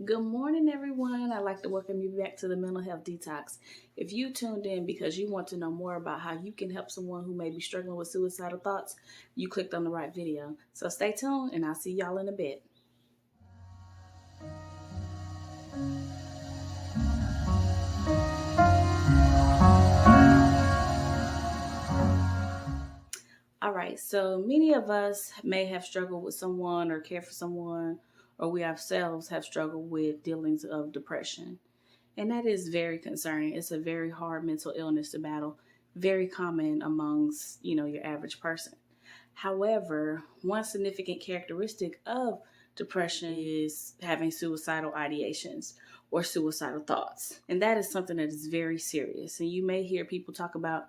Good morning, everyone. I'd like to welcome you back to the Mental Health Detox. If you tuned in because you want to know more about how you can help someone who may be struggling with suicidal thoughts, you clicked on the right video. So stay tuned, and I'll see y'all in a bit. All right, so many of us may have struggled with someone or care for someone, or we ourselves have struggled with dealings of depression. And that is very concerning. It's a very hard mental illness to battle, very common amongst, your average person. However, one significant characteristic of depression is having suicidal ideations or suicidal thoughts. And that is something that is very serious. And you may hear people talk about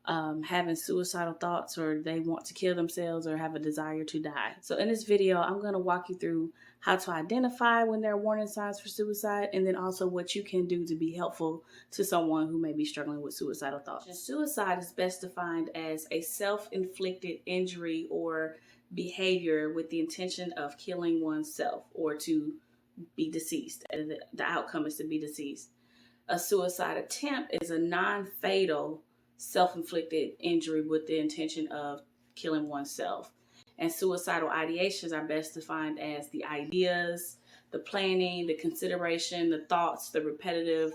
having suicidal thoughts, or they want to kill themselves or have a desire to die. So in this video, I'm going to walk you through how to identify when there are warning signs for suicide, and then also what you can do to be helpful to someone who may be struggling with suicidal thoughts. Suicide is best defined as a self-inflicted injury or behavior with the intention of killing oneself or to be deceased. The outcome is to be deceased. A suicide attempt is a non-fatal self-inflicted injury with the intention of killing oneself. And suicidal ideations are best defined as the ideas, the planning, the consideration, the thoughts, the repetitive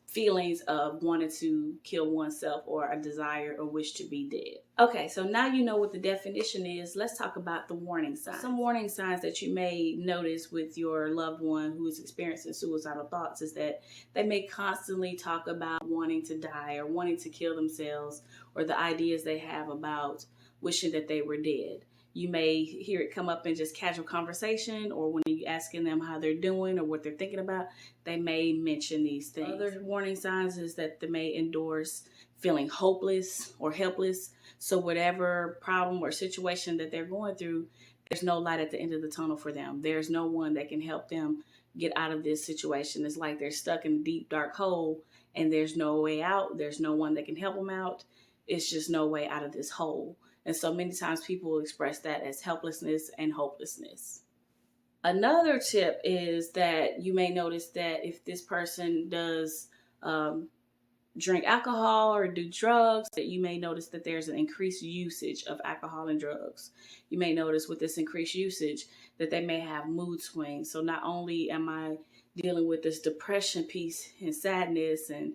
feelings of wanting to kill oneself or a desire or wish to be dead. Okay, so now you know what the definition is. Let's talk about the warning signs. Some warning signs that you may notice with your loved one who is experiencing suicidal thoughts is that they may constantly talk about wanting to die or wanting to kill themselves, or the ideas they have about wishing that they were dead. You may hear it come up in just casual conversation, or when you're asking them how they're doing or what they're thinking about, they may mention these things. Other warning signs is that they may endorse feeling hopeless or helpless. So whatever problem or situation that they're going through, there's no light at the end of the tunnel for them. There's no one that can help them get out of this situation. It's like they're stuck in a deep, dark hole and there's no way out. There's no one that can help them out. It's just no way out of this hole. And so many times people express that as helplessness and hopelessness. Another tip is that you may notice that if this person does drink alcohol or do drugs, that you may notice that there's an increased usage of alcohol and drugs. You may notice with this increased usage that they may have mood swings. So not only am I dealing with this depression piece and sadness and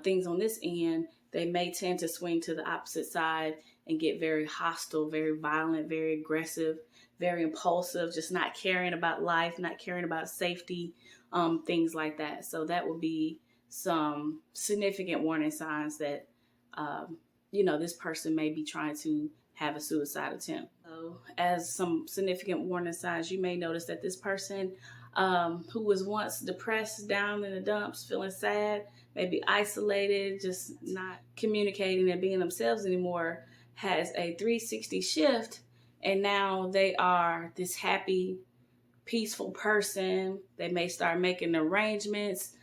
things on this end, they may tend to swing to the opposite side and get very hostile, very violent, very aggressive, very impulsive, just not caring about life, not caring about safety, things like that. So that would be some significant warning signs that, this person may be trying to have a suicide attempt. So as some significant warning signs, you may notice that this person who was once depressed, down in the dumps, feeling sad, maybe isolated, just not communicating and being themselves anymore, has a 360 shift, and now they are this happy, peaceful person. They may start making arrangements,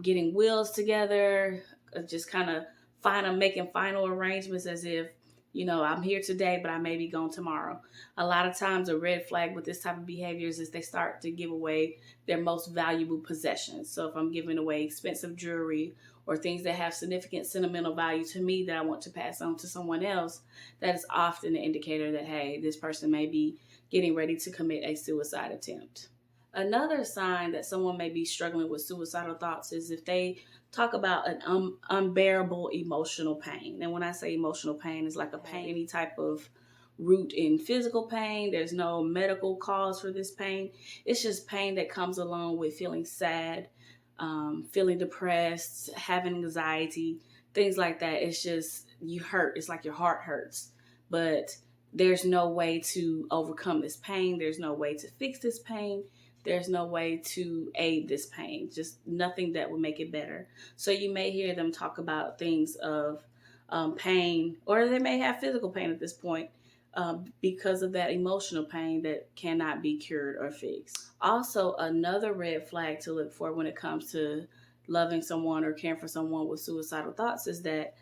getting wills together, just kind of making final arrangements as if, I'm here today, but I may be gone tomorrow. A lot of times a red flag with this type of behaviors is they start to give away their most valuable possessions. So if I'm giving away expensive jewelry or things that have significant sentimental value to me that I want to pass on to someone else, that is often an indicator that, hey, this person may be getting ready to commit a suicide attempt. Another sign that someone may be struggling with suicidal thoughts is if they talk about an unbearable emotional pain. And when I say emotional pain, it's like a pain, any type of root in physical pain. There's no medical cause for this pain. It's just pain that comes along with feeling sad, feeling depressed, having anxiety, things like that. It's just, you hurt. It's like your heart hurts. But there's no way to overcome this pain. There's no way to fix this pain. There's no way to aid this pain, just nothing that will make it better. So you may hear them talk about things of pain, or they may have physical pain at this point because of that emotional pain that cannot be cured or fixed. Also, another red flag to look for when it comes to loving someone or caring for someone with suicidal thoughts is that,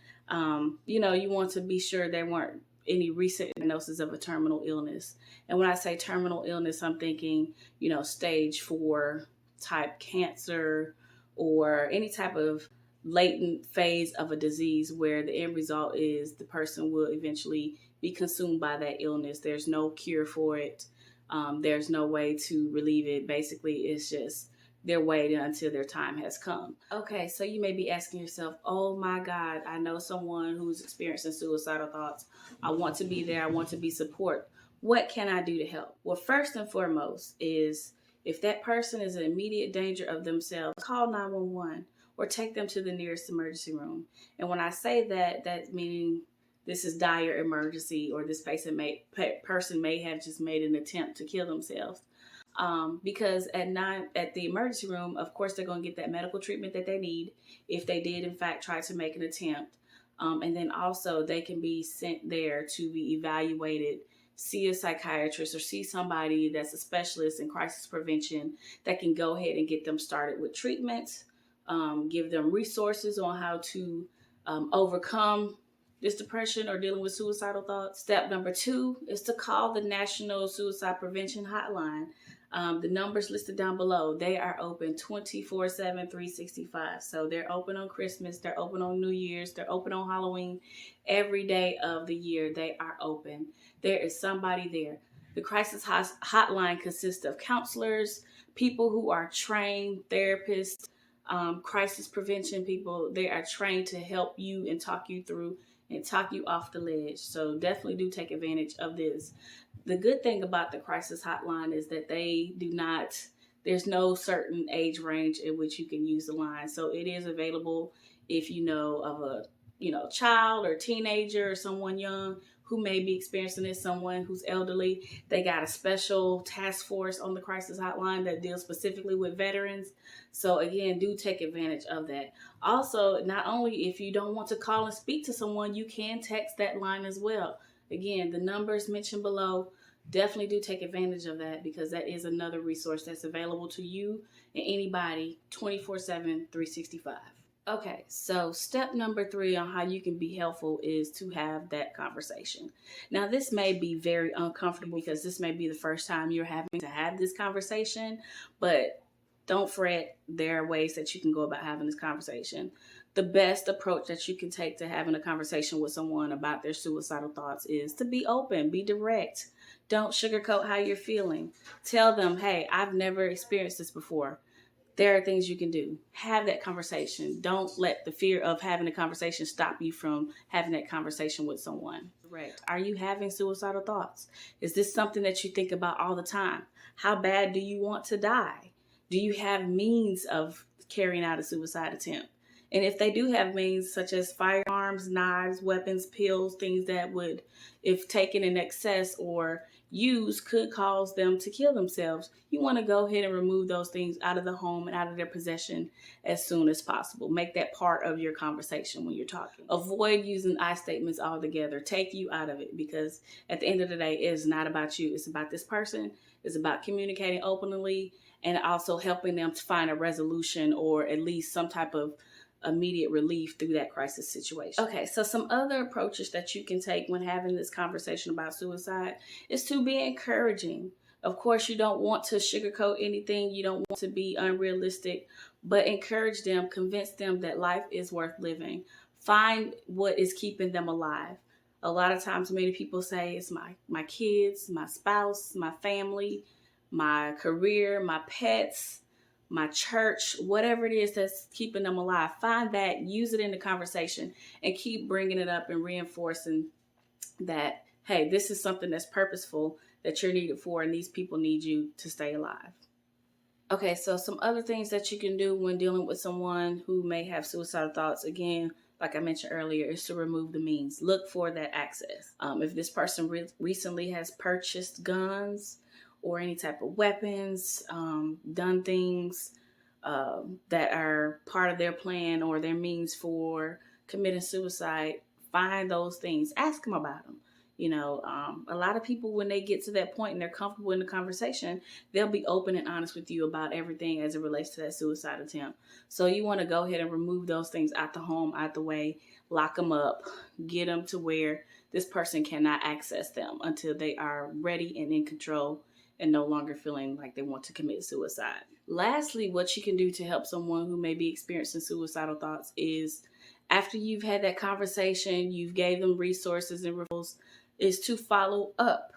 you want to be sure they weren't any recent diagnosis of a terminal illness. And when I say terminal illness, I'm thinking, stage 4 type cancer or any type of latent phase of a disease where the end result is the person will eventually be consumed by that illness. There's no cure for it. There's no way to relieve it. Basically, it's just they're waiting until their time has come. Okay, so you may be asking yourself, oh my God, I know someone who's experiencing suicidal thoughts. I want to be there. I want to be support. What can I do to help? Well, first and foremost is if that person is in immediate danger of themselves, call 911 or take them to the nearest emergency room. And when I say that, that's meaning this is dire emergency or this person may have just made an attempt to kill themselves. Because at the emergency room, of course, they're going to get that medical treatment that they need if they did, in fact, try to make an attempt. And then also they can be sent there to be evaluated, see a psychiatrist or see somebody that's a specialist in crisis prevention that can go ahead and get them started with treatment, give them resources on how to overcome this depression or dealing with suicidal thoughts. Step number 2 is to call the National Suicide Prevention Hotline. The numbers listed down below, they are open 24/7, 365. So they're open on Christmas, they're open on New Year's, they're open on Halloween. Every day of the year, they are open. There is somebody there. The crisis hotline consists of counselors, people who are trained therapists, crisis prevention people. They are trained to help you and talk you through and talk you off the ledge. So definitely do take advantage of this. The good thing about the crisis hotline is that there's no certain age range in which you can use the line. So it is available if you know of a, child or teenager or someone young who may be experiencing this, someone who's elderly. They got a special task force on the crisis hotline that deals specifically with veterans. So again, do take advantage of that. Also, not only if you don't want to call and speak to someone, you can text that line as well. Again, the numbers mentioned below, definitely do take advantage of that because that is another resource that's available to you and anybody 24/7, 365. Okay, so step number 3 on how you can be helpful is to have that conversation. Now, this may be very uncomfortable because this may be the first time you're having to have this conversation, but don't fret. There are ways that you can go about having this conversation. The best approach that you can take to having a conversation with someone about their suicidal thoughts is to be open, be direct. Don't sugarcoat how you're feeling. Tell them, hey, I've never experienced this before. There are things you can do. Have that conversation. Don't let the fear of having a conversation stop you from having that conversation with someone. Correct. Are you having suicidal thoughts? Is this something that you think about all the time? How bad do you want to die? Do you have means of carrying out a suicide attempt? And if they do have means such as firearms, knives, weapons, pills, things that would, if taken in excess or used, could cause them to kill themselves, you want to go ahead and remove those things out of the home and out of their possession as soon as possible. Make that part of your conversation when you're talking. Avoid using I statements altogether. Take you out of it because at the end of the day, it is not about you. It's about this person. It's about communicating openly and also helping them to find a resolution or at least some type of immediate relief through that crisis situation. Okay, so some other approaches that you can take when having this conversation about suicide is to be encouraging. Of course, you don't want to sugarcoat anything. You don't want to be unrealistic, but encourage them, convince them that life is worth living. Find what is keeping them alive. A lot of times, many people say it's my kids, my spouse, my family, my career, my pets, my church, whatever it is that's keeping them alive. Find that, use it in the conversation, and keep bringing it up and reinforcing that, hey, this is something that's purposeful that you're needed for, and these people need you to stay alive. Okay, so some other things that you can do when dealing with someone who may have suicidal thoughts, again, like I mentioned earlier, is to remove the means. Look for that access. If this person recently has purchased guns, or any type of weapons, done things that are part of their plan or their means for committing suicide, find those things. Ask them about them. A lot of people, when they get to that point and they're comfortable in the conversation, they'll be open and honest with you about everything as it relates to that suicide attempt. So you want to go ahead and remove those things out the home, out the way. lock them up, get them to where this person cannot access them until they are ready and in control and no longer feeling like they want to commit suicide. Lastly, what you can do to help someone who may be experiencing suicidal thoughts is, after you've had that conversation, you've gave them resources and referrals, is to follow up.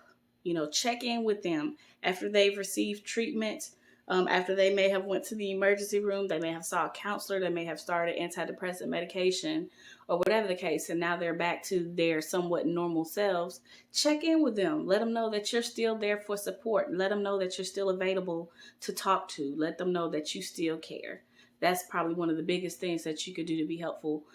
Check in with them after they've received treatment. After they may have went to the emergency room, they may have saw a counselor, they may have started antidepressant medication or whatever the case, and now they're back to their somewhat normal selves. Check in with them. Let them know that you're still there for support. Let them know that you're still available to talk to. Let them know that you still care. That's probably one of the biggest things that you could do to be helpful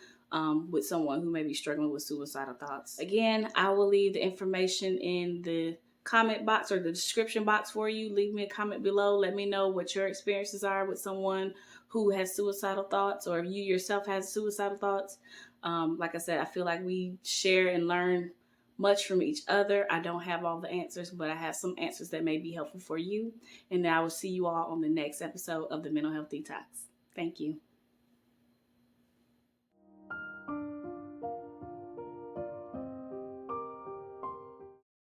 with someone who may be struggling with suicidal thoughts. Again, I will leave the information in the comment box or the description box for you. Leave me a comment below. Let me know what your experiences are with someone who has suicidal thoughts, or if you yourself has suicidal thoughts. Like I said, I feel like we share and learn much from each other. I don't have all the answers, but I have some answers that may be helpful for you. And I will see you all on the next episode of the Mental Health Detox. Thank you.